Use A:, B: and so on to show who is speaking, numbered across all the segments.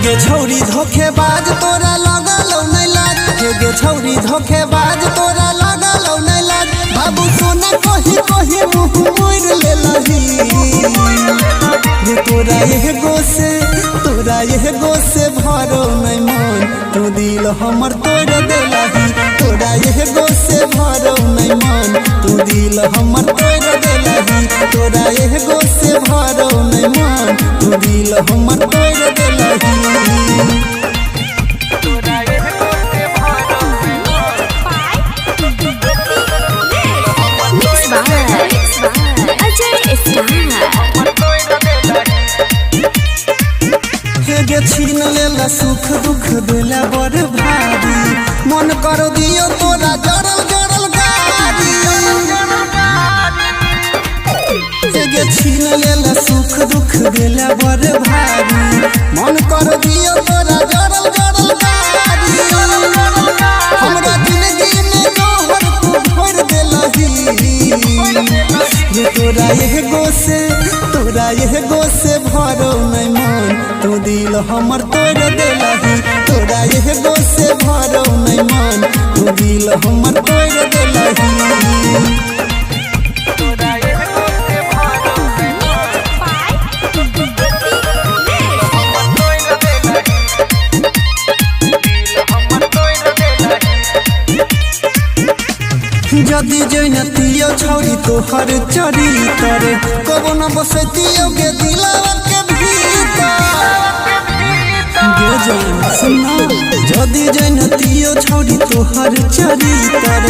A: गे छौरी धोखेबाज तोरा लगल नहीं लाज, गे छौरी धोखेबाज तोरा लगल नहीं लाज। बाबू सोना कही कही मुँह मोड़ ले लही गे तोरा यह गो से भरो नहीं मन, तू दिल हमर तोड़ देलही। तोरा यह गो से भरो नहीं मन, तू दिल हमर तोड़ देलही। तोरा यह गो से भरो नहीं मन, तू दिल हमर तोड़ देलही। गे छीन लेला सुख दुख देला बड़ भारी, मन कर दियो तोरा जरल जरल गारी। गे छीन लेला सुख दुख देला बड़ भारी, मन कर दियो तोरा जरल जरल गारी। हमरा जिंदगी में जोहर तू भर देलही गे तोरा यह गो से भरो नहीं मन, तू दिल हमर तोड़ देलही। तोरा यह गो से भरो नहीं मन, तू दिल हमर तोड़ देलही। जदि जैनतियो छौरी तोहर चरितर, कबो न बसतियो गे दिलवा के भीतर। गे जान सुना, जदि जैनतियो छौरी तोहर चरितर,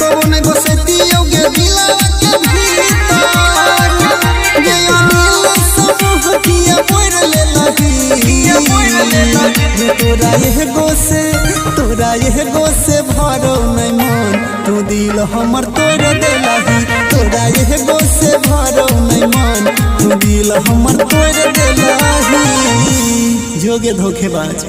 A: कबो न बसतियो गे दिलवा के भीतर। गे अनिल समूह किया मोर लेलही गे तोरा यह गो से भरो नहीं मन, तू दिल हमर तोड़ देलही। तोरा यह गो से भरो नहीं मन, तू दिल हमर तोड़ देलही। जोगे धोखेबाज।